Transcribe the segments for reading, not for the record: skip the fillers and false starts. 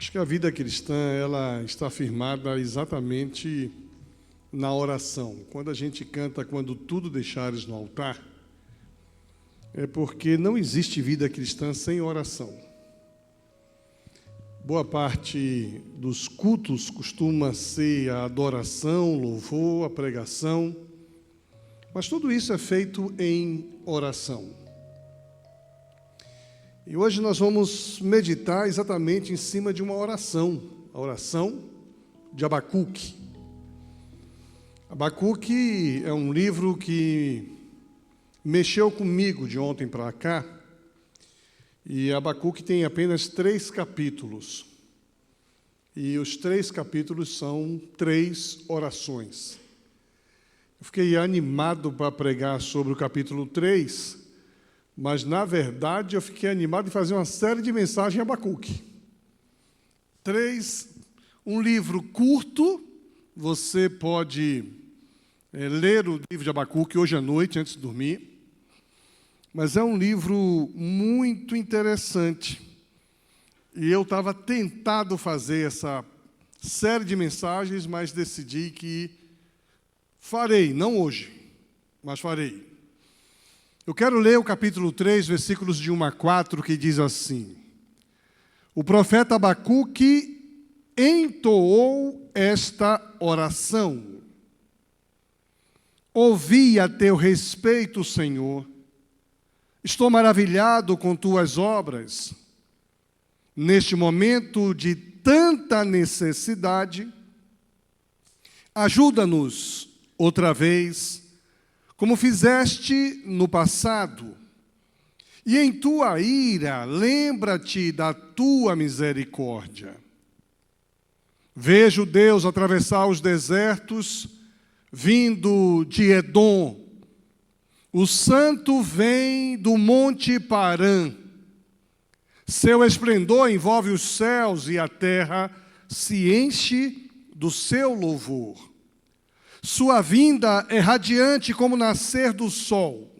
Acho que a vida cristã ela está firmada exatamente na oração. Quando a gente canta "Quando tudo deixares no altar", é porque não existe vida cristã sem oração. Boa parte dos cultos costuma ser a adoração, louvor, a pregação, mas tudo isso é feito em oração. E hoje nós vamos meditar exatamente em cima de uma oração, a oração de Abacuque. Abacuque é um livro que mexeu comigo de ontem para cá, e Abacuque tem apenas 3 capítulos. E os 3 capítulos são 3 orações. Eu fiquei animado para pregar sobre o capítulo 3, mas, na verdade, eu fiquei animado em fazer uma série de mensagens em Abacuque. 3, um livro curto, você pode ler o livro de Abacuque hoje à noite, antes de dormir, mas é um livro muito interessante. E eu estava tentado fazer essa série de mensagens, mas decidi que farei, não hoje, mas farei. Eu quero ler o capítulo 3, versículos de 1 a 4, que diz assim: O profeta Abacuque entoou esta oração. Ouvi a teu respeito, Senhor. Estou maravilhado com tuas obras. Neste momento de tanta necessidade, ajuda-nos outra vez, como fizeste no passado, e em tua ira lembra-te da tua misericórdia. Vejo Deus atravessar os desertos, vindo de Edom. O santo vem do monte Parã. Seu esplendor envolve os céus e a terra se enche do seu louvor. Sua vinda é radiante como o nascer do sol.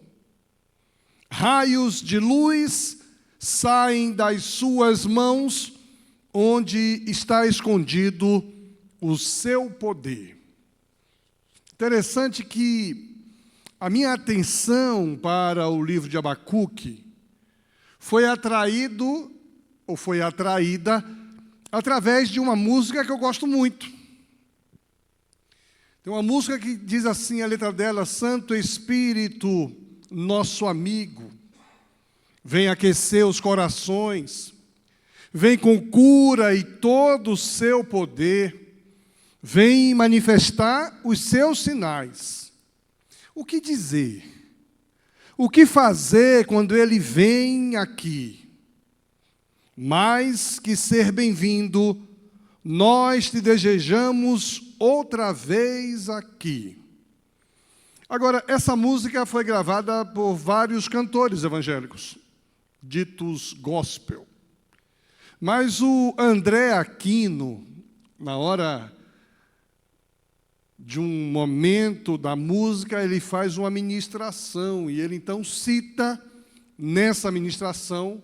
Raios de luz saem das suas mãos, onde está escondido o seu poder. Interessante que a minha atenção para o livro de Abacuque foi atraída através de uma música que eu gosto muito. Tem uma música que diz assim, a letra dela: Santo Espírito, nosso amigo, vem aquecer os corações, vem com cura e todo o seu poder, vem manifestar os seus sinais. O que dizer? O que fazer quando ele vem aqui? Mais que ser bem-vindo, nós te desejamos outra vez aqui. Agora, essa música foi gravada por vários cantores evangélicos, ditos gospel. Mas o André Aquino, na hora de um momento da música, ele faz uma ministração, e ele então cita nessa ministração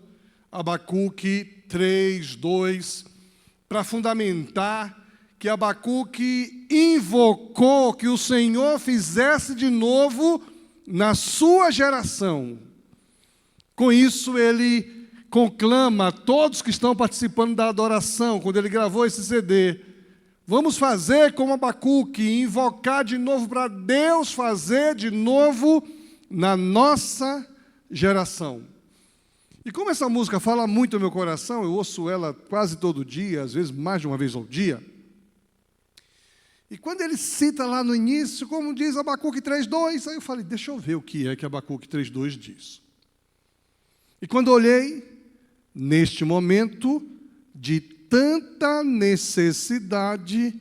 Abacuque 3:2, para fundamentar que Abacuque invocou que o Senhor fizesse de novo na sua geração. Com isso, ele conclama a todos que estão participando da adoração, quando ele gravou esse CD: vamos fazer como Abacuque, invocar de novo para Deus fazer de novo na nossa geração. E como essa música fala muito no meu coração, eu ouço ela quase todo dia, às vezes mais de uma vez ao dia. E quando ele cita lá no início, como diz Abacuque 3:2, aí eu falei, deixa eu ver o que é que Abacuque 3:2 diz. E quando olhei, neste momento de tanta necessidade,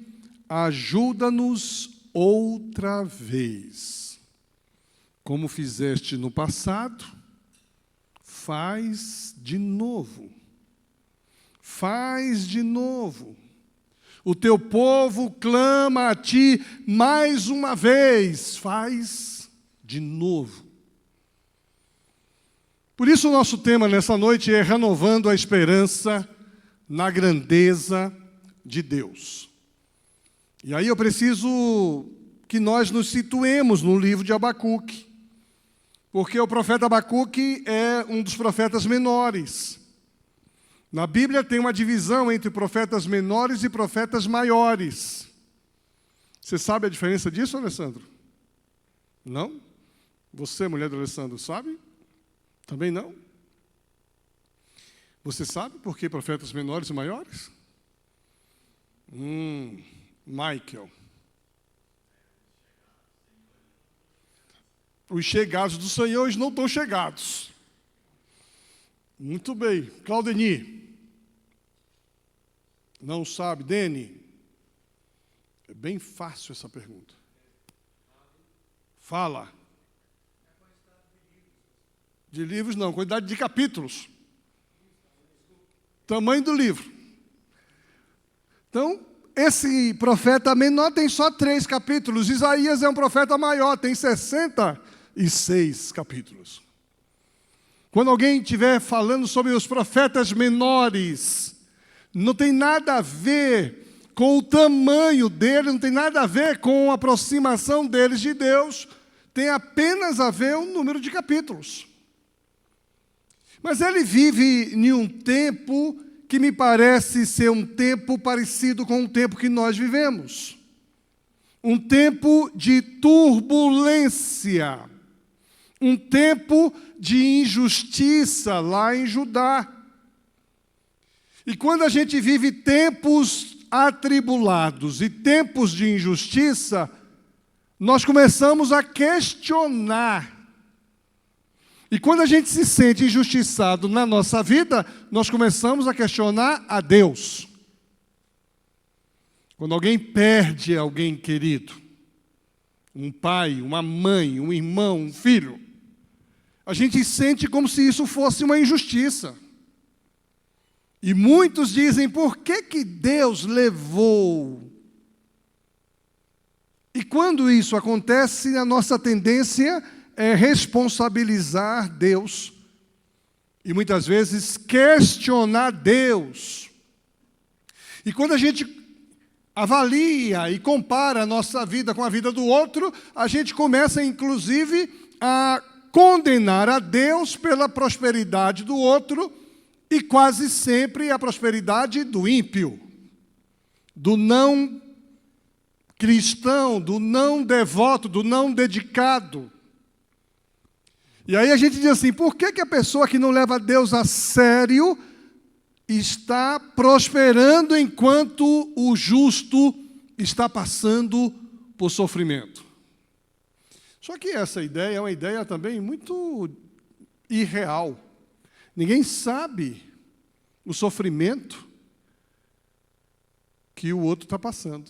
ajuda-nos outra vez. Como fizeste no passado, faz de novo. Faz de novo. O teu povo clama a ti mais uma vez. Faz de novo. Por isso o nosso tema nessa noite é renovando a esperança na grandeza de Deus. E aí eu preciso que nós nos situemos no livro de Abacuque, porque o profeta Abacuque é um dos profetas menores. Na Bíblia tem uma divisão entre profetas menores e profetas maiores. Você sabe a diferença disso, Alessandro? Não? Você, mulher do Alessandro, sabe? Também não? Você sabe por que profetas menores e maiores? Michael. Os chegados do Senhor, eles não estão chegados. Muito bem. Claudeni. Não sabe. Dene. É bem fácil essa pergunta. Fala. De livros não, quantidade de capítulos. Tamanho do livro. Então, esse profeta menor tem só 3 capítulos. Isaías é um profeta maior, tem 66 capítulos. Quando alguém estiver falando sobre os profetas menores, não tem nada a ver com o tamanho deles, não tem nada a ver com a aproximação deles de Deus, tem apenas a ver o número de capítulos. Mas ele vive em um tempo que me parece ser um tempo parecido com o tempo que nós vivemos. Um tempo de turbulência. Um tempo de injustiça lá em Judá. E quando a gente vive tempos atribulados e tempos de injustiça, nós começamos a questionar. E quando a gente se sente injustiçado na nossa vida, nós começamos a questionar a Deus. Quando alguém perde alguém querido, um pai, uma mãe, um irmão, um filho, a gente sente como se isso fosse uma injustiça. E muitos dizem, por que Deus levou? E quando isso acontece, a nossa tendência é responsabilizar Deus e muitas vezes questionar Deus. E quando a gente avalia e compara a nossa vida com a vida do outro, a gente começa inclusive a condenar a Deus pela prosperidade do outro e quase sempre a prosperidade do ímpio, do não cristão, do não devoto, do não dedicado. E aí a gente diz assim, por que a pessoa que não leva Deus a sério está prosperando enquanto o justo está passando por sofrimento? Só que essa ideia é uma ideia também muito irreal. Ninguém sabe o sofrimento que o outro está passando.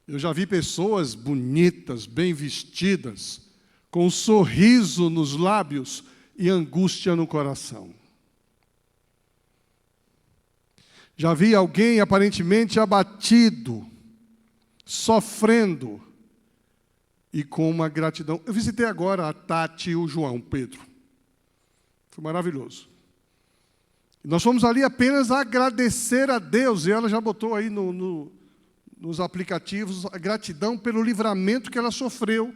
Eu já vi pessoas bonitas, bem vestidas, com um sorriso nos lábios e angústia no coração. Já vi alguém aparentemente abatido, sofrendo, e com uma gratidão. Eu visitei agora a Tati e o João Pedro. Foi maravilhoso. Nós fomos ali apenas agradecer a Deus, e ela já botou aí nos aplicativos a gratidão pelo livramento que ela sofreu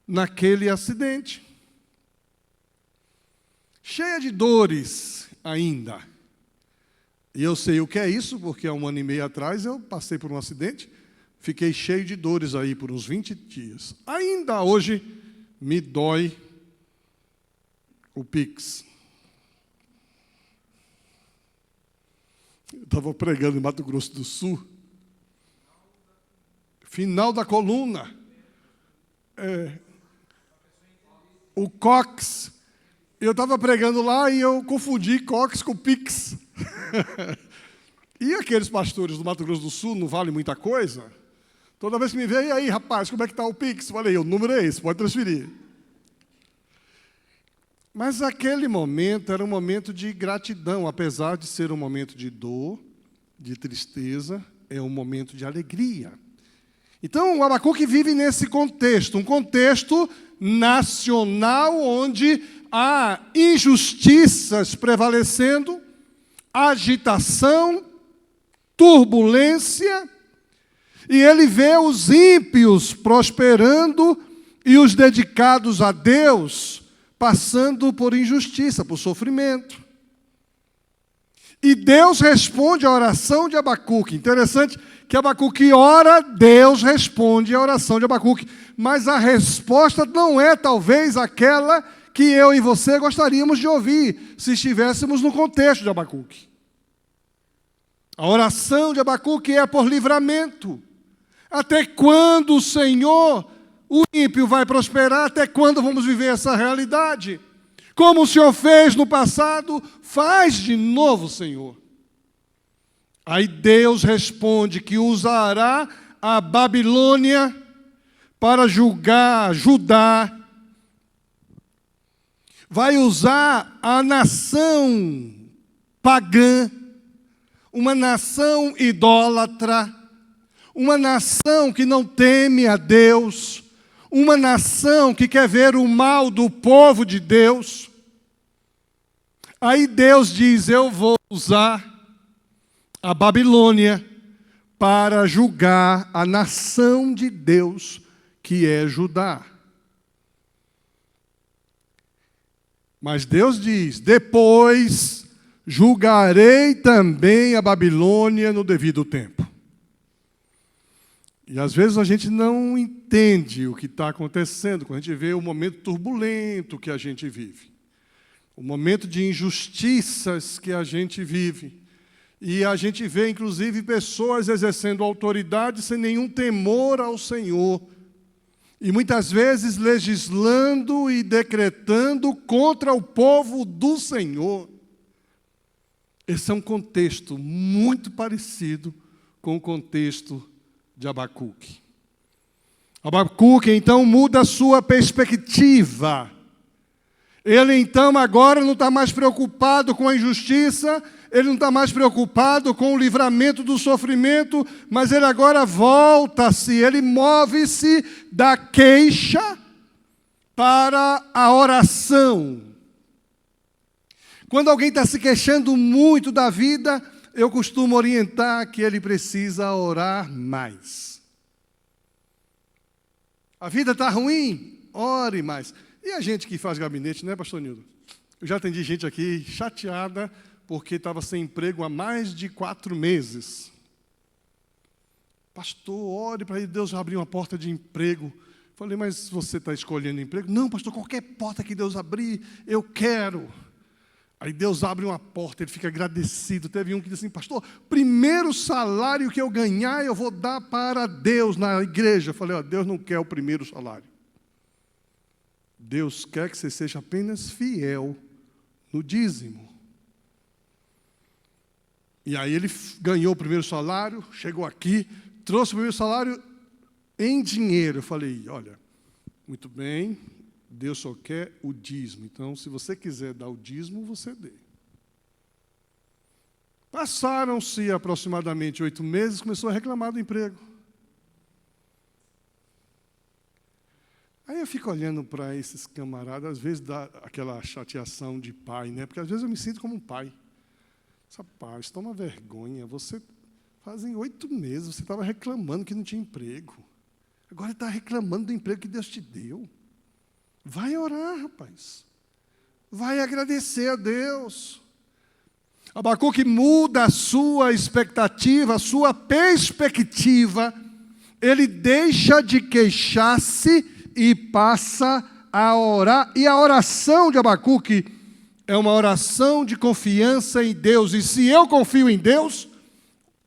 naquele acidente. Cheia de dores ainda. E eu sei o que é isso, porque há 1 ano e meio atrás eu passei por um acidente, fiquei cheio de dores aí por uns 20 dias. Ainda hoje me dói o Pix. Eu estava pregando em Mato Grosso do Sul. Final da coluna. O Cox. Eu estava pregando lá e eu confundi Cox com Pix. E aqueles pastores do Mato Grosso do Sul não valem muita coisa? Toda vez que me vê, e aí, rapaz, como é que está o Pix? Falei, o número é esse, pode transferir. Mas aquele momento era um momento de gratidão, apesar de ser um momento de dor, de tristeza, é um momento de alegria. Então, o Abacuque vive nesse contexto, um contexto nacional onde há injustiças prevalecendo, agitação, turbulência, e ele vê os ímpios prosperando e os dedicados a Deus passando por injustiça, por sofrimento. E Deus responde à oração de Abacuque. Interessante que Abacuque ora, Deus responde à oração de Abacuque. Mas a resposta não é talvez aquela que eu e você gostaríamos de ouvir, se estivéssemos no contexto de Abacuque. A oração de Abacuque é por livramento. Até quando, Senhor, o ímpio vai prosperar? Até quando vamos viver essa realidade? Como o Senhor fez no passado, faz de novo, Senhor. Aí Deus responde que usará a Babilônia para julgar Judá. Vai usar a nação pagã, uma nação idólatra, uma nação que não teme a Deus, uma nação que quer ver o mal do povo de Deus. Aí Deus diz, eu vou usar a Babilônia para julgar a nação de Deus, que é Judá. Mas Deus diz, depois julgarei também a Babilônia no devido tempo. E às vezes a gente não entende o que está acontecendo, quando a gente vê o momento turbulento que a gente vive. O momento de injustiças que a gente vive. E a gente vê, inclusive, pessoas exercendo autoridade sem nenhum temor ao Senhor. E muitas vezes legislando e decretando contra o povo do Senhor. Esse é um contexto muito parecido com o contexto de Abacuque. Abacuque, então, muda a sua perspectiva. Ele, então, agora não está mais preocupado com a injustiça, ele não está mais preocupado com o livramento do sofrimento, mas ele agora volta-se, ele move-se da queixa para a oração. Quando alguém está se queixando muito da vida, eu costumo orientar que ele precisa orar mais. A vida está ruim? Ore mais. E a gente que faz gabinete, né, pastor Nildo? Eu já atendi gente aqui chateada porque estava sem emprego há mais de 4 meses. Pastor, ore para Deus abrir uma porta de emprego. Falei, mas você está escolhendo emprego? Não, pastor, qualquer porta que Deus abrir, eu quero. Aí Deus abre uma porta, ele fica agradecido. Teve um que disse assim, pastor, primeiro salário que eu ganhar, eu vou dar para Deus na igreja. Eu falei, ó, Deus não quer o primeiro salário. Deus quer que você seja apenas fiel no dízimo. E aí ele ganhou o primeiro salário, chegou aqui, trouxe o primeiro salário em dinheiro. Eu falei, olha, muito bem, Deus só quer o dízimo. Então, se você quiser dar o dízimo, você dê. Passaram-se aproximadamente 8 meses, começou a reclamar do emprego. Aí eu fico olhando para esses camaradas, às vezes dá aquela chateação de pai, né? Porque às vezes eu me sinto como um pai. Rapaz, toma vergonha, você fazem 8 meses, você estava reclamando que não tinha emprego. Agora está reclamando do emprego que Deus te deu. Vai orar, rapaz. Vai agradecer a Deus. Abacuque muda a sua expectativa, a sua perspectiva. Ele deixa de queixar-se e passa a orar. E a oração de Abacuque é uma oração de confiança em Deus. E se eu confio em Deus,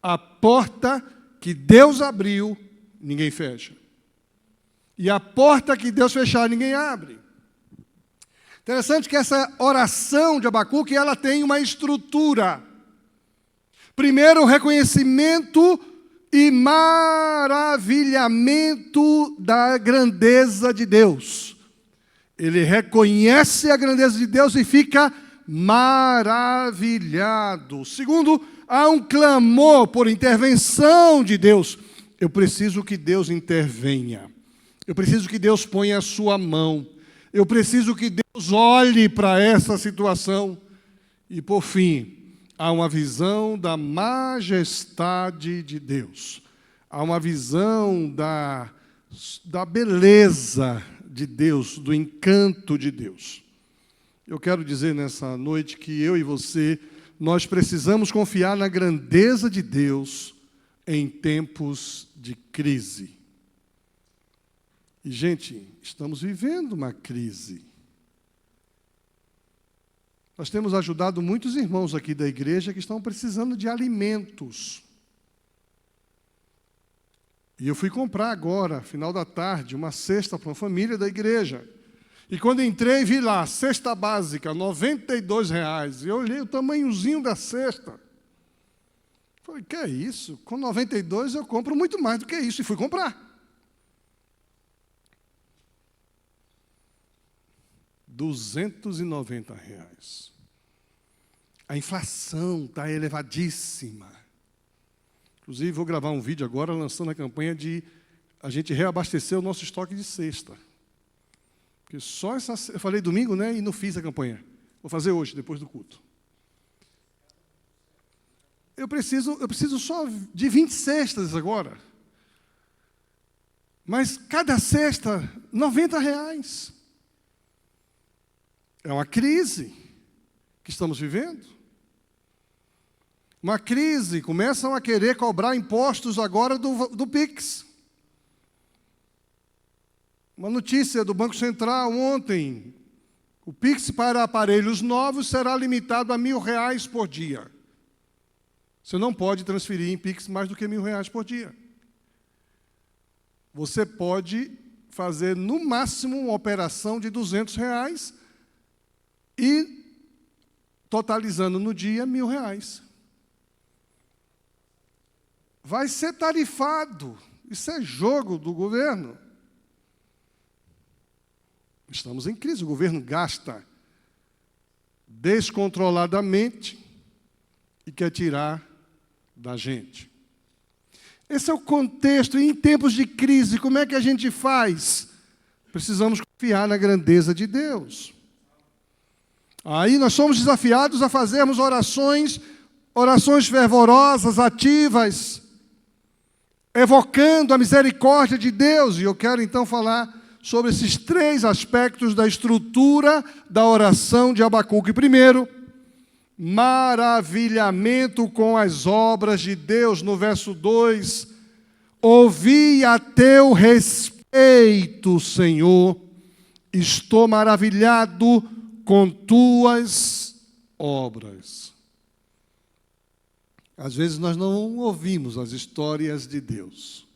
a porta que Deus abriu, ninguém fecha. E a porta que Deus fechar, ninguém abre. Interessante que essa oração de Abacuque, ela tem uma estrutura. Primeiro, o reconhecimento e maravilhamento da grandeza de Deus. Ele reconhece a grandeza de Deus e fica maravilhado. Segundo, há um clamor por intervenção de Deus. Eu preciso que Deus intervenha. Eu preciso que Deus ponha a sua mão. Eu preciso que Deus olhe para essa situação. E, por fim, há uma visão da majestade de Deus, há uma visão da beleza de Deus, do encanto de Deus. Eu quero dizer nessa noite que eu e você, nós precisamos confiar na grandeza de Deus em tempos de crise. E, gente, estamos vivendo uma crise. Nós temos ajudado muitos irmãos aqui da igreja que estão precisando de alimentos. E eu fui comprar agora, final da tarde, uma cesta para uma família da igreja. E quando entrei, vi lá, cesta básica, R$ 92. E eu olhei o tamanhozinho da cesta. Falei, que é isso? Com 92 eu compro muito mais do que isso. E fui comprar. R$ 290. A inflação está elevadíssima. Inclusive, vou gravar um vídeo agora lançando a campanha de a gente reabastecer o nosso estoque de cesta. Porque só essa... Eu falei domingo, né? E não fiz a campanha. Vou fazer hoje, depois do culto. Eu preciso só de 20 cestas agora. Mas cada cesta, R$ 90. É uma crise que estamos vivendo. Uma crise, começam a querer cobrar impostos agora do Pix. Uma notícia do Banco Central ontem, o Pix para aparelhos novos será limitado a R$ 1.000 por dia. Você não pode transferir em Pix mais do que R$ 1.000 por dia. Você pode fazer, no máximo, uma operação de R$ 200 e, totalizando no dia, R$ 1.000. Vai ser tarifado. Isso é jogo do governo. Estamos em crise. O governo gasta descontroladamente e quer tirar da gente. Esse é o contexto. E em tempos de crise, como é que a gente faz? Precisamos confiar na grandeza de Deus. Aí nós somos desafiados a fazermos orações fervorosas, ativas, evocando a misericórdia de Deus. E eu quero então falar sobre esses 3 aspectos da estrutura da oração de Abacuque. Primeiro, maravilhamento com as obras de Deus. No verso 2, ouvi a teu respeito, Senhor, estou maravilhado com tuas obras. Às vezes nós não ouvimos as histórias de Deus.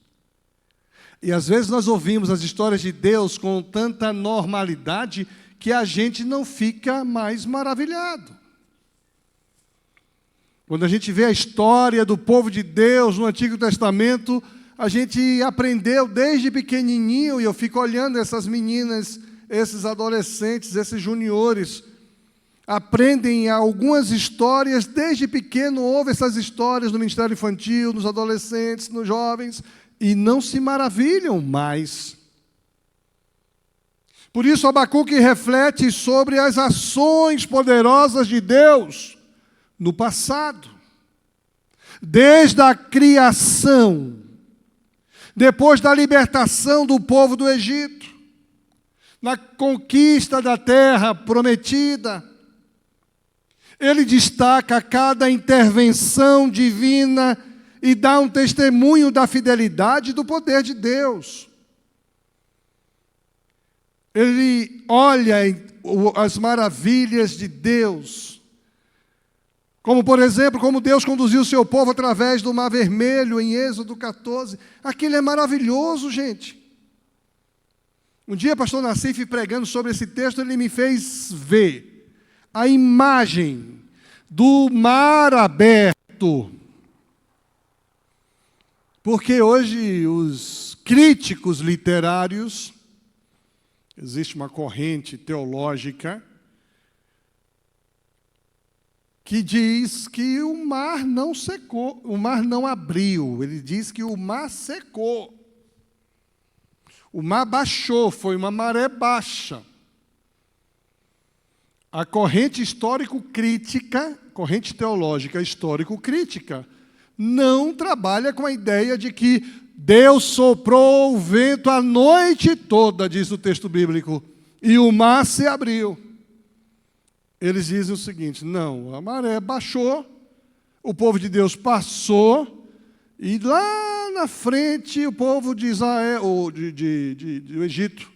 E às vezes nós ouvimos as histórias de Deus com tanta normalidade que a gente não fica mais maravilhado. Quando a gente vê a história do povo de Deus no Antigo Testamento, a gente aprendeu desde pequenininho, e eu fico olhando essas meninas, esses adolescentes, esses juniores, aprendem algumas histórias, desde pequeno ouve essas histórias no ministério infantil, nos adolescentes, nos jovens, e não se maravilham mais. Por isso, Abacuque reflete sobre as ações poderosas de Deus no passado. Desde a criação, depois da libertação do povo do Egito, na conquista da terra prometida, ele destaca cada intervenção divina e dá um testemunho da fidelidade e do poder de Deus. Ele olha as maravilhas de Deus, como, por exemplo, como Deus conduziu o seu povo através do Mar Vermelho, em Êxodo 14. Aquilo é maravilhoso, gente. Um dia, pastor Nassif, pregando sobre esse texto, ele me fez ver a imagem do mar aberto. Porque hoje os críticos literários, existe uma corrente teológica que diz que o mar não secou, o mar não abriu, ele diz que o mar secou. O mar baixou, foi uma maré baixa. A corrente histórico-crítica, corrente teológica histórico-crítica, não trabalha com a ideia de que Deus soprou o vento a noite toda, diz o texto bíblico, e o mar se abriu. Eles dizem o seguinte: não, a maré baixou, o povo de Deus passou, e lá na frente o povo de Israel, ou do Egito,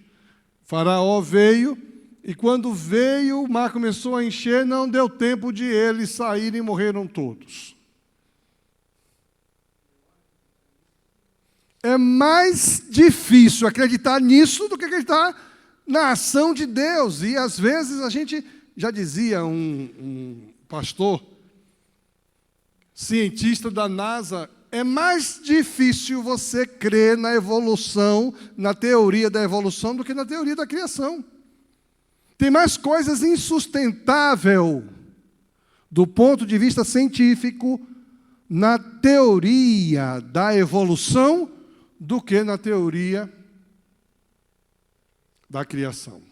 Faraó veio, e quando veio, o mar começou a encher, não deu tempo de eles saírem e morreram todos. É mais difícil acreditar nisso do que acreditar na ação de Deus. E às vezes a gente, já dizia um pastor, cientista da NASA, é mais difícil você crer na evolução, na teoria da evolução, do que na teoria da criação. Tem mais coisas insustentáveis do ponto de vista científico na teoria da evolução do que na teoria da criação.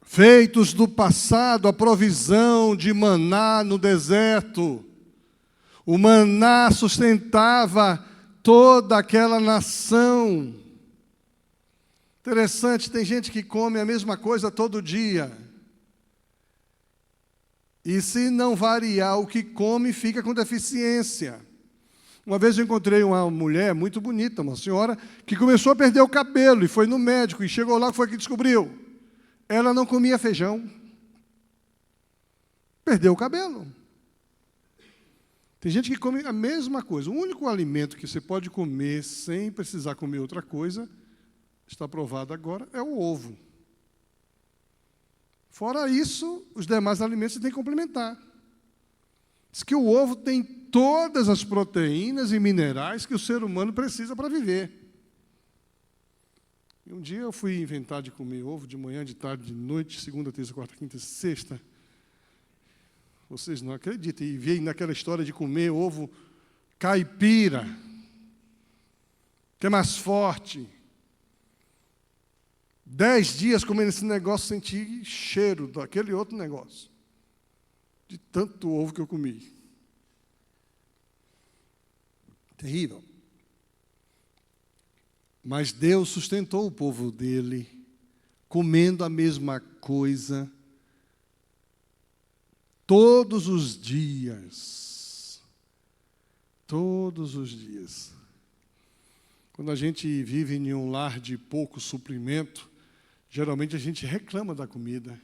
Feitos do passado, a provisão de maná no deserto. O maná sustentava toda aquela nação. Interessante, tem gente que come a mesma coisa todo dia. E se não variar o que come, fica com deficiência. Uma vez eu encontrei uma mulher muito bonita, uma senhora, que começou a perder o cabelo e foi no médico, e chegou lá, foi que descobriu. Ela não comia feijão. Perdeu o cabelo. Tem gente que come a mesma coisa. O único alimento que você pode comer sem precisar comer outra coisa, está provado agora, é o ovo. Fora isso, os demais alimentos você tem que complementar. Diz que o ovo tem todas as proteínas e minerais que o ser humano precisa para viver. E um dia eu fui inventar de comer ovo de manhã, de tarde, de noite, segunda, terça, quarta, quinta, sexta. Vocês não acreditam. E veio naquela história de comer ovo caipira, que é mais forte. 10 dias comendo esse negócio, senti cheiro daquele outro negócio. De tanto ovo que eu comi. Terrível. Mas Deus sustentou o povo dele, comendo a mesma coisa, todos os dias. Todos os dias. Quando a gente vive em um lar de pouco suprimento, geralmente a gente reclama da comida.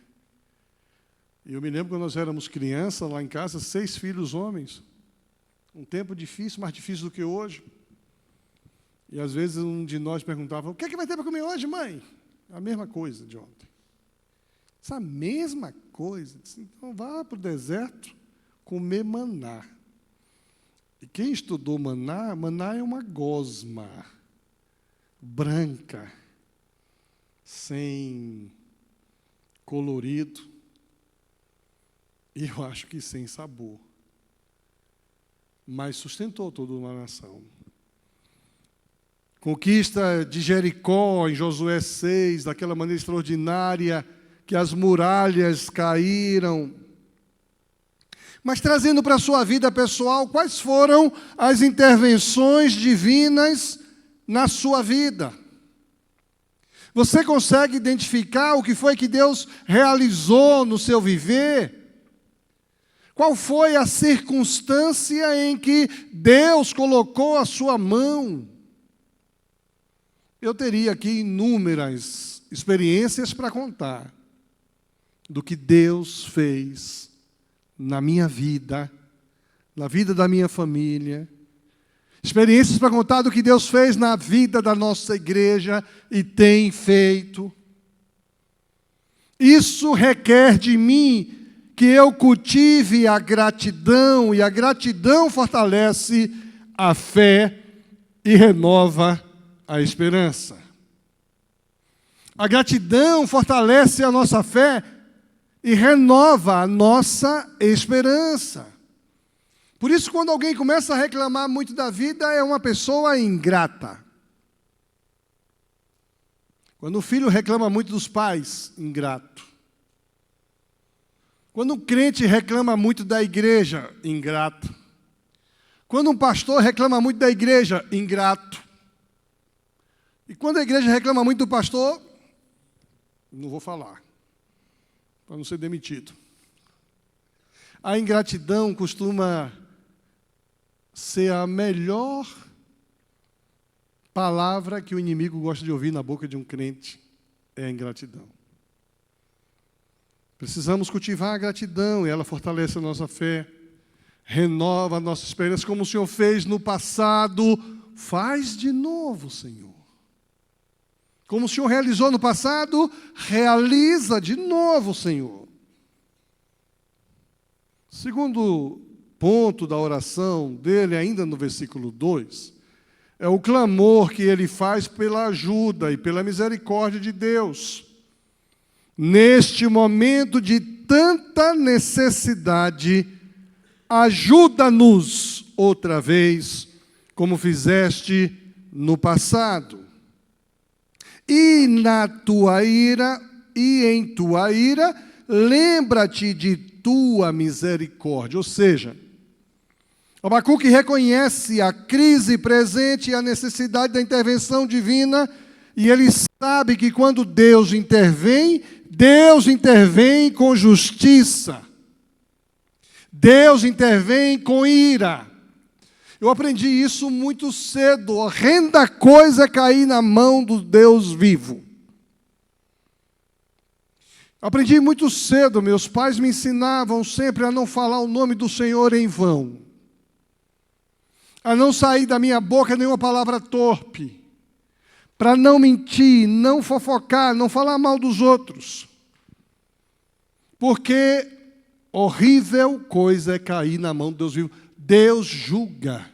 Eu me lembro quando nós éramos crianças, lá em casa, 6 filhos homens. Um tempo difícil, mais difícil do que hoje. E às vezes um de nós perguntava: o que é que vai ter para comer hoje, mãe? A mesma coisa de ontem. Essa mesma coisa. Então vá para o deserto comer maná. E quem estudou maná, maná é uma gosma branca, sem colorido, e eu acho que sem sabor. Mas sustentou toda uma nação. Conquista de Jericó, em Josué 6, daquela maneira extraordinária, que as muralhas caíram. Mas trazendo para a sua vida pessoal, quais foram as intervenções divinas na sua vida? Você consegue identificar o que foi que Deus realizou no seu viver? Qual foi a circunstância em que Deus colocou a sua mão? Eu teria aqui inúmeras experiências para contar do que Deus fez na minha vida, na vida da minha família. Experiências para contar do que Deus fez na vida da nossa igreja e tem feito. Isso requer de mim que eu cultive a gratidão, e a gratidão fortalece a fé e renova a esperança. A gratidão fortalece a nossa fé e renova a nossa esperança. Por isso, quando alguém começa a reclamar muito da vida, é uma pessoa ingrata. Quando o filho reclama muito dos pais, ingrato. Quando um crente reclama muito da igreja, ingrato. Quando um pastor reclama muito da igreja, ingrato. E quando a igreja reclama muito do pastor, não vou falar, para não ser demitido. A ingratidão costuma ser a melhor palavra que o inimigo gosta de ouvir na boca de um crente, é a ingratidão. Precisamos cultivar a gratidão, e ela fortalece a nossa fé, renova a nossa esperança, como o Senhor fez no passado, faz de novo, Senhor. Como o Senhor realizou no passado, realiza de novo, Senhor. Segundo ponto da oração dele, ainda no versículo 2, é o clamor que ele faz pela ajuda e pela misericórdia de Deus. Neste momento de tanta necessidade, ajuda-nos outra vez, como fizeste no passado. E na tua ira, e em tua ira, lembra-te de tua misericórdia. Ou seja, Abacuque reconhece a crise presente e a necessidade da intervenção divina, e ele sabe que quando Deus intervém com justiça. Deus intervém com ira. Eu aprendi isso muito cedo. Horrenda coisa é cair na mão do Deus vivo. Aprendi muito cedo. Meus pais me ensinavam sempre a não falar o nome do Senhor em vão. A não sair da minha boca nenhuma palavra torpe. Para não mentir, não fofocar, não falar mal dos outros. Porque horrível coisa é cair na mão de Deus vivo. Deus julga.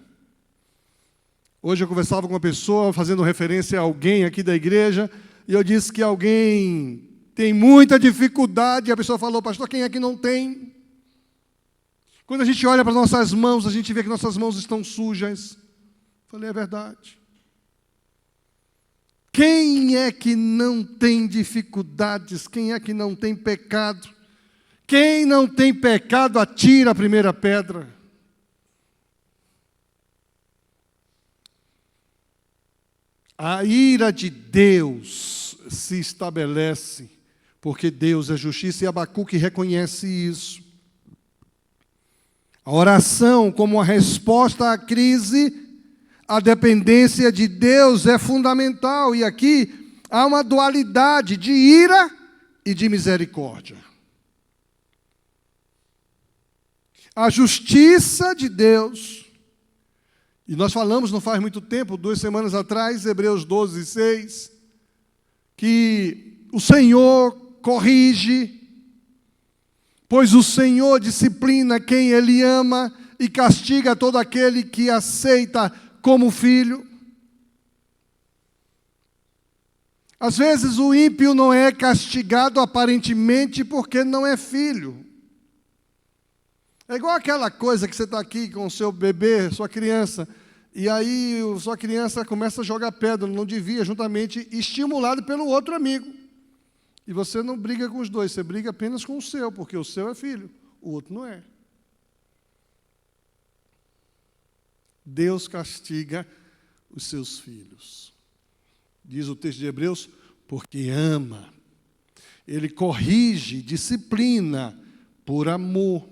Hoje eu conversava com uma pessoa, fazendo referência a alguém aqui da igreja, e eu disse que alguém tem muita dificuldade, e a pessoa falou, pastor, quem é que não tem? Quando a gente olha para nossas mãos, a gente vê que nossas mãos estão sujas. Falei, é verdade. Quem é que não tem dificuldades? Quem é que não tem pecado? Quem não tem pecado, atira a primeira pedra. A ira de Deus se estabelece, porque Deus é justiça, e Abacuque reconhece isso. A oração, como uma resposta à crise, a dependência de Deus é fundamental, e aqui há uma dualidade de ira e de misericórdia. A justiça de Deus, e nós falamos não faz muito tempo, 2 semanas atrás, Hebreus 12, 6, que o Senhor corrige, pois o Senhor disciplina quem Ele ama e castiga todo aquele que aceita como filho. Às vezes o ímpio não é castigado aparentemente porque não é filho. É igual aquela coisa que você está aqui com o seu bebê, sua criança, e aí sua criança começa a jogar pedra, não devia, juntamente estimulado pelo outro amigo. E você não briga com os dois, você briga apenas com o seu, porque o seu é filho, o outro não é. Deus castiga os seus filhos. Diz o texto de Hebreus, porque ama. Ele corrige, disciplina, por amor.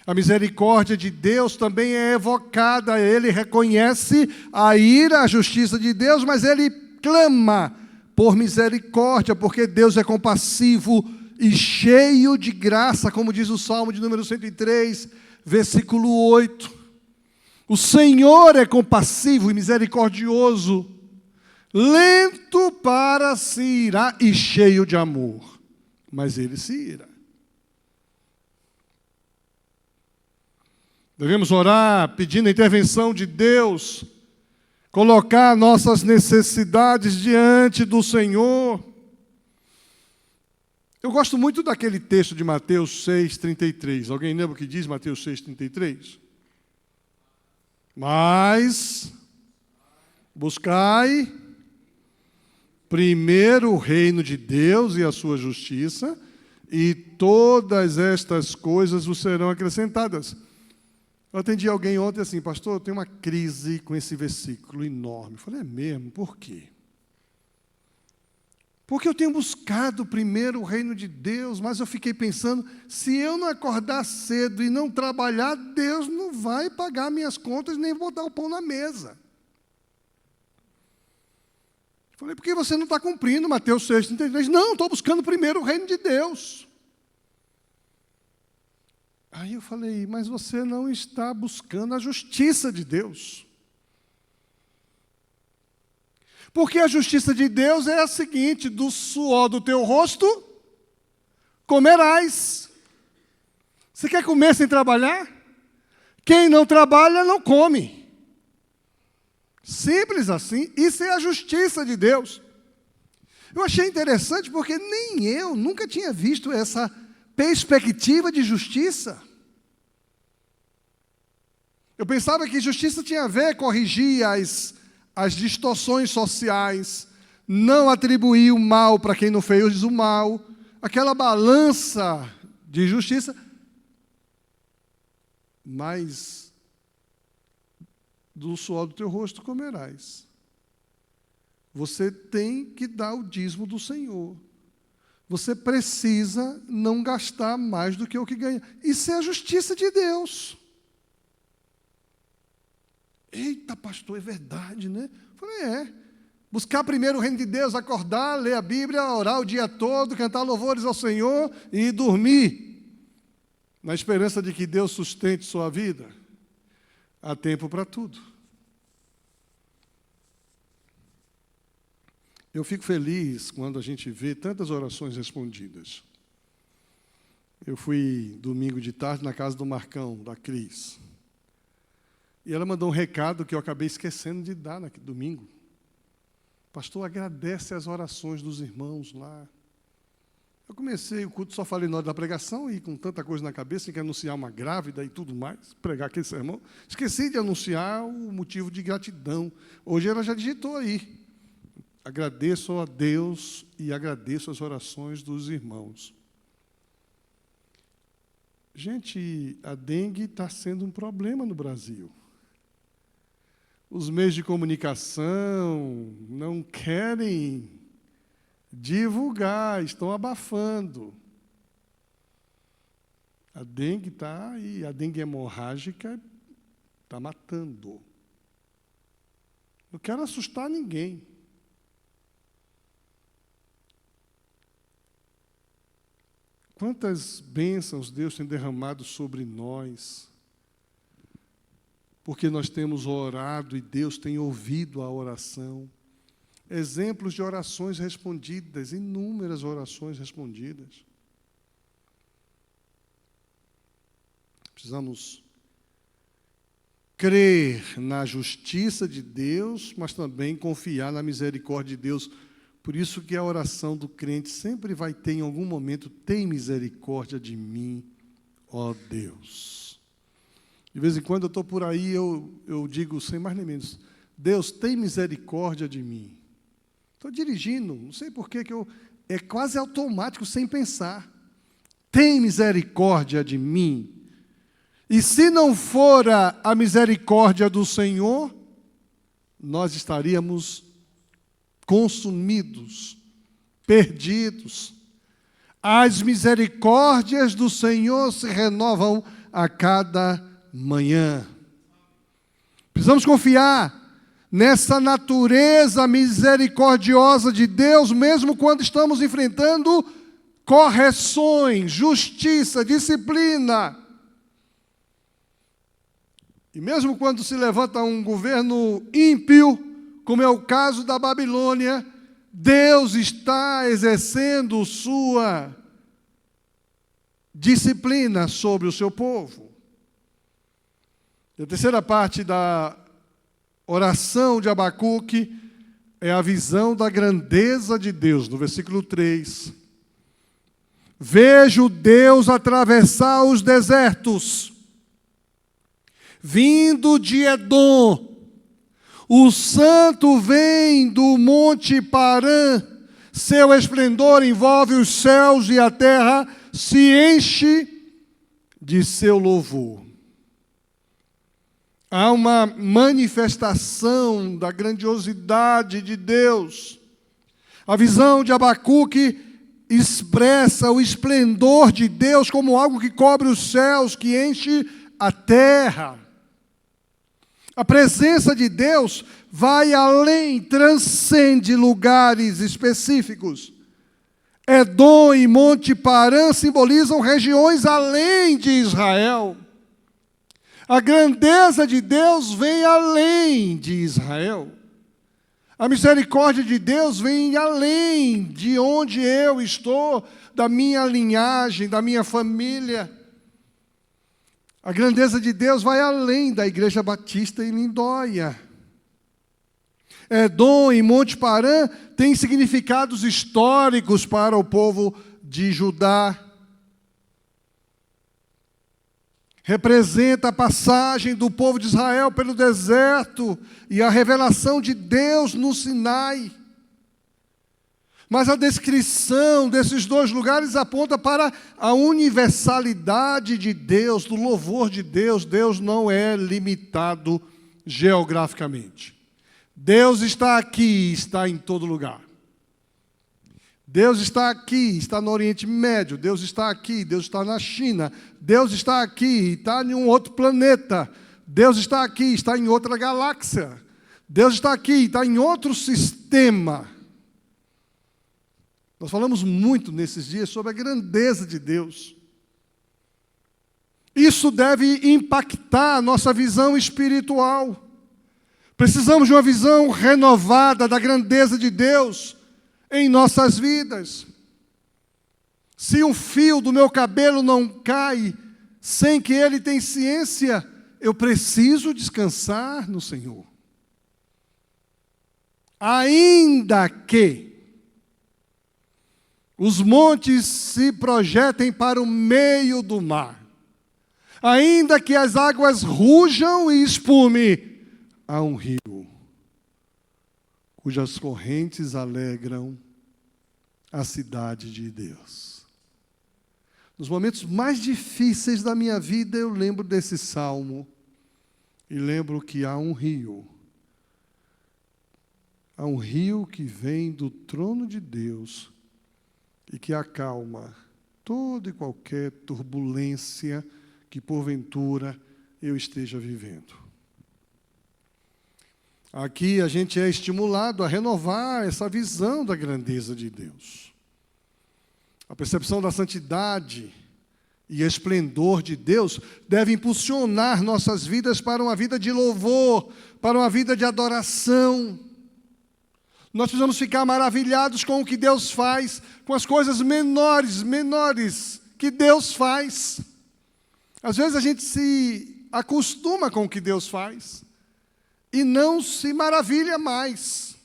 A misericórdia de Deus também é evocada. Ele reconhece a ira, a justiça de Deus, mas ele clama por misericórdia, porque Deus é compassivo e cheio de graça, como diz o Salmo de número 103, versículo 8. O Senhor é compassivo e misericordioso, lento para se irar e cheio de amor, mas ele se ira. Devemos orar pedindo a intervenção de Deus, colocar nossas necessidades diante do Senhor. Eu gosto muito daquele texto de Mateus 6,33. Alguém lembra o que diz Mateus 6,33? Mas buscai primeiro o reino de Deus e a sua justiça, e todas estas coisas vos serão acrescentadas. Eu atendi alguém ontem assim, pastor, eu tenho uma crise com esse versículo enorme. Eu falei, é mesmo? Por quê? Porque eu tenho buscado primeiro o reino de Deus, mas eu fiquei pensando, se eu não acordar cedo e não trabalhar, Deus não vai pagar minhas contas nem botar o pão na mesa. Eu falei, por que você não está cumprindo Mateus 6,33? Não, estou buscando primeiro o reino de Deus. Aí eu falei, mas você não está buscando a justiça de Deus. Porque a justiça de Deus é a seguinte, do suor do teu rosto, comerás. Você quer comer sem trabalhar? Quem não trabalha, não come. Simples assim, isso é a justiça de Deus. Eu achei interessante porque nem eu nunca tinha visto essa perspectiva de justiça. Eu pensava que justiça tinha a ver com corrigir as distorções sociais, não atribuir o mal para quem não fez o mal, aquela balança de justiça. Mas do suor do teu rosto comerás. Você tem que dar o dízimo do Senhor. Você precisa não gastar mais do que o que ganha. Isso é a justiça de Deus. Eita, pastor, é verdade, né? Eu falei, é. Buscar primeiro o reino de Deus, acordar, ler a Bíblia, orar o dia todo, cantar louvores ao Senhor e dormir. Na esperança de que Deus sustente sua vida. Há tempo para tudo. Eu fico feliz quando a gente vê tantas orações respondidas. Eu fui domingo de tarde na casa do Marcão, da Cris. E ela mandou um recado que eu acabei esquecendo de dar no domingo. Pastor, agradece as orações dos irmãos lá. Eu comecei o culto, só falei na hora da pregação, e com tanta coisa na cabeça, tinha que anunciar uma grávida e tudo mais, pregar aquele sermão. Esqueci de anunciar o motivo de gratidão. Hoje ela já digitou aí. Agradeço a Deus e agradeço as orações dos irmãos. Gente, a dengue está sendo um problema no Brasil. Os meios de comunicação não querem divulgar, estão abafando. A dengue está aí, a dengue hemorrágica está matando. Não quero assustar ninguém. Quantas bênçãos Deus tem derramado sobre nós, porque nós temos orado e Deus tem ouvido a oração. Exemplos de orações respondidas, inúmeras orações respondidas. Precisamos crer na justiça de Deus, mas também confiar na misericórdia de Deus. Por isso que a oração do crente sempre vai ter, em algum momento, tem misericórdia de mim, ó Deus. De vez em quando eu estou por aí, eu digo, sem mais nem menos, Deus, tem misericórdia de mim. Estou dirigindo, não sei por que é quase automático, sem pensar. Tem misericórdia de mim. E se não fora a misericórdia do Senhor, nós estaríamos consumidos, perdidos. As misericórdias do Senhor se renovam a cada manhã. Precisamos confiar nessa natureza misericordiosa de Deus, mesmo quando estamos enfrentando correções, justiça, disciplina. E mesmo quando se levanta um governo ímpio, como é o caso da Babilônia, Deus está exercendo sua disciplina sobre o seu povo. E a terceira parte da oração de Abacuque é a visão da grandeza de Deus, no versículo 3. Vejo Deus atravessar os desertos, vindo de Edom, O santo vem do monte Parã, seu esplendor envolve os céus e a terra se enche de seu louvor. Há uma manifestação da grandiosidade de Deus. A visão de Abacuque expressa o esplendor de Deus como algo que cobre os céus, que enche a terra. A presença de Deus vai além, transcende lugares específicos. Edom e Monte Parã simbolizam regiões além de Israel. A grandeza de Deus vem além de Israel. A misericórdia de Deus vem além de onde eu estou, da minha linhagem, da minha família. A grandeza de Deus vai além da Igreja Batista em Lindóia. Edom e Monte Parã têm significados históricos para o povo de Judá. Representa a passagem do povo de Israel pelo deserto e a revelação de Deus no Sinai. Mas a descrição desses dois lugares aponta para a universalidade de Deus, do louvor de Deus. Deus não é limitado geograficamente. Deus está aqui, está em todo lugar. Deus está aqui, está no Oriente Médio. Deus está aqui, Deus está na China. Deus está aqui, está em um outro planeta. Deus está aqui, está em outra galáxia. Deus está aqui, está em outro sistema. Nós falamos muito nesses dias sobre a grandeza de Deus. Isso deve impactar a nossa visão espiritual. Precisamos de uma visão renovada da grandeza de Deus em nossas vidas. Se um fio do meu cabelo não cai sem que ele tenha ciência, eu preciso descansar no Senhor. Ainda que os montes se projetem para o meio do mar, ainda que as águas rujam e espumem, há um rio cujas correntes alegram a cidade de Deus. Nos momentos mais difíceis da minha vida, eu lembro desse salmo e lembro que há um rio. Há um rio que vem do trono de Deus e que acalma toda e qualquer turbulência que, porventura, eu esteja vivendo. Aqui a gente é estimulado a renovar essa visão da grandeza de Deus. A percepção da santidade e esplendor de Deus deve impulsionar nossas vidas para uma vida de louvor, para uma vida de adoração. Nós precisamos ficar maravilhados com o que Deus faz, com as coisas menores que Deus faz. Às vezes a gente se acostuma com o que Deus faz e não se maravilha mais.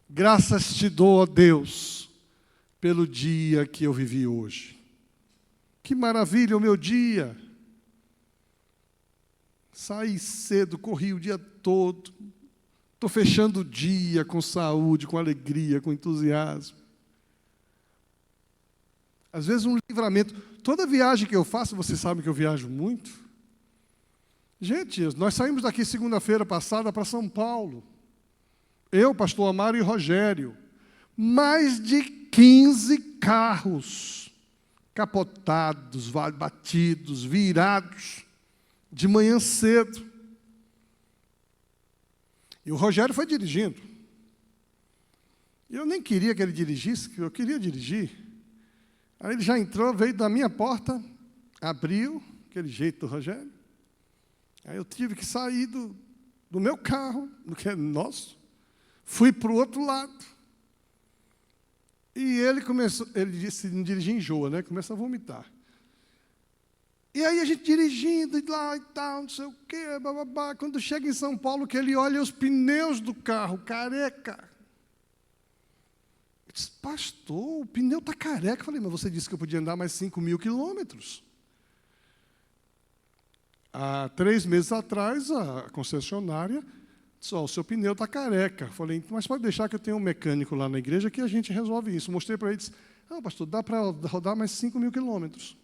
Graças te dou, ó Deus, pelo dia que eu vivi hoje. Que maravilha o meu dia. Saí cedo, corri o dia todo. Estou fechando o dia com saúde, com alegria, com entusiasmo. Às vezes um livramento. Toda viagem que eu faço, vocês sabem que eu viajo muito. Gente, nós saímos daqui segunda-feira passada para São Paulo. Eu, pastor Amaro e Rogério. Mais de 15 carros capotados, batidos, virados, de manhã cedo. E o Rogério foi dirigindo. Eu nem queria que ele dirigisse, que eu queria dirigir. Aí ele já entrou, veio da minha porta, abriu, aquele jeito do Rogério. Aí eu tive que sair do meu carro, do que é nosso, fui para o outro lado. E ele disse, dirigir enjoa, né? Começa a vomitar. E aí a gente dirigindo, e lá e tal, não sei o quê, bababá. Quando chega em São Paulo, que ele olha os pneus do carro, careca. Eu disse, pastor, o pneu está careca. Eu falei, mas você disse que eu podia andar mais 5.000 quilômetros. Há 3 meses atrás, a concessionária Só, o seu pneu está careca. Falei, mas pode deixar que eu tenho um mecânico lá na igreja que a gente resolve isso. Mostrei para ele, disse, não, pastor, dá para rodar mais 5.000 quilômetros.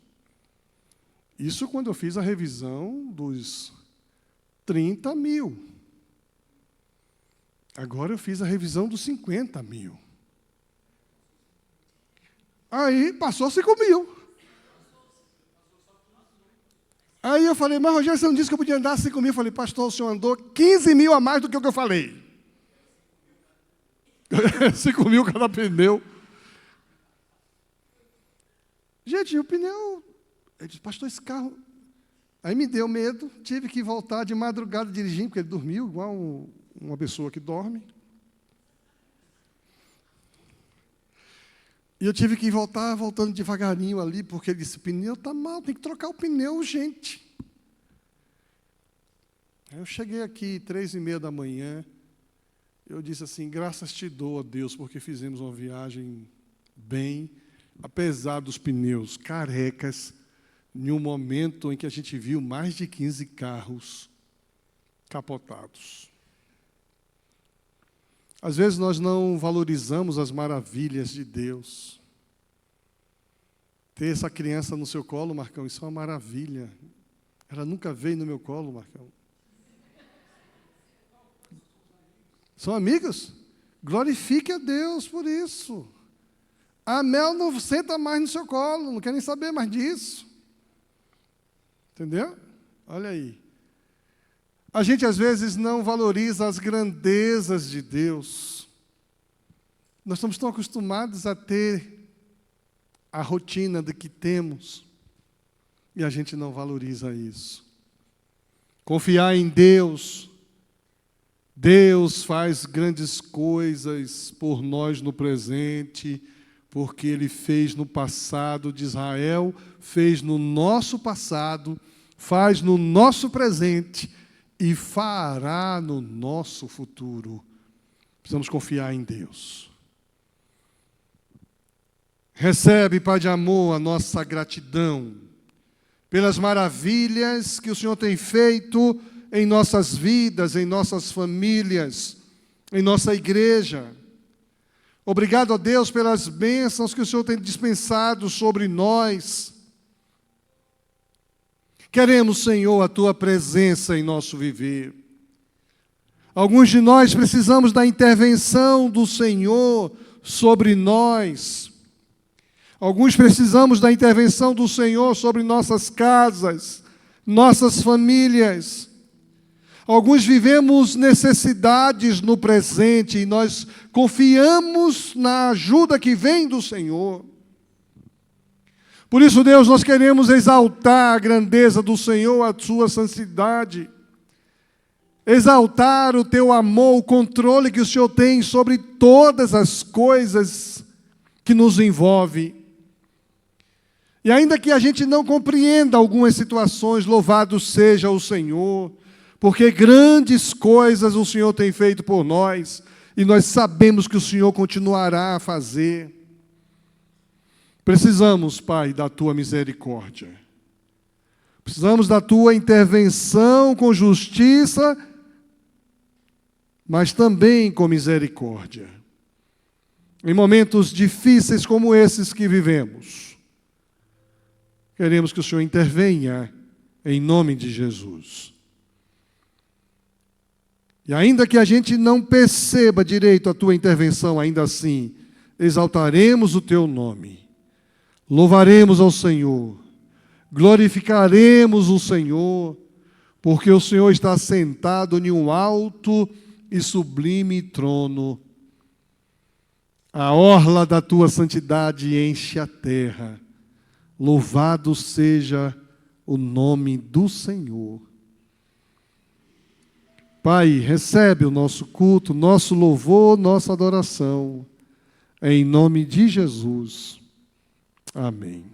Isso quando eu fiz a revisão dos 30.000. Agora eu fiz a revisão dos 50.000. Aí passou 5.000. Aí eu falei, mas Rogério, você não disse que eu podia andar 5.000? Eu falei, pastor, o senhor andou 15.000 a mais do que o que eu falei. 5.000 cada pneu. Gente, o pneu... Eu disse, pastor, esse carro... Aí me deu medo, tive que voltar de madrugada dirigindo, porque ele dormiu igual uma pessoa que dorme. E eu tive que voltando devagarinho ali, porque ele disse, o pneu está mal, tem que trocar o pneu urgente. Aí eu cheguei aqui, 3:30 da manhã, eu disse assim, graças te dou a Deus, porque fizemos uma viagem bem, apesar dos pneus carecas, em um momento em que a gente viu mais de 15 carros capotados. Às vezes nós não valorizamos as maravilhas de Deus. Ter essa criança no seu colo, Marcão, isso é uma maravilha. Ela nunca veio no meu colo, Marcão. São amigos? Glorifique a Deus por isso. A Mel não senta mais no seu colo, não quer nem saber mais disso. Entendeu? Olha aí. A gente, às vezes, não valoriza as grandezas de Deus. Nós estamos tão acostumados a ter a rotina de que temos, e a gente não valoriza isso. Confiar em Deus. Deus faz grandes coisas por nós no presente, porque Ele fez no passado de Israel, fez no nosso passado, faz no nosso presente, e fará no nosso futuro. Precisamos confiar em Deus. Recebe, Pai de amor, a nossa gratidão pelas maravilhas que o Senhor tem feito em nossas vidas, em nossas famílias, em nossa igreja. Obrigado a Deus pelas bênçãos que o Senhor tem dispensado sobre nós. Queremos, Senhor, a Tua presença em nosso viver. Alguns de nós precisamos da intervenção do Senhor sobre nós. Alguns precisamos da intervenção do Senhor sobre nossas casas, nossas famílias. Alguns vivemos necessidades no presente e nós confiamos na ajuda que vem do Senhor. Por isso, Deus, nós queremos exaltar a grandeza do Senhor, a Sua santidade, exaltar o Teu amor, o controle que o Senhor tem sobre todas as coisas que nos envolvem. E ainda que a gente não compreenda algumas situações, louvado seja o Senhor, porque grandes coisas o Senhor tem feito por nós, e nós sabemos que o Senhor continuará a fazer. Precisamos, Pai, da Tua misericórdia. Precisamos da Tua intervenção com justiça, mas também com misericórdia. Em momentos difíceis como esses que vivemos, queremos que o Senhor intervenha em nome de Jesus. E ainda que a gente não perceba direito a Tua intervenção, ainda assim, exaltaremos o Teu nome. Louvaremos ao Senhor, glorificaremos o Senhor, porque o Senhor está sentado em um alto e sublime trono. A orla da Tua santidade enche a terra. Louvado seja o nome do Senhor. Pai, recebe o nosso culto, nosso louvor, nossa adoração, em nome de Jesus. Amém.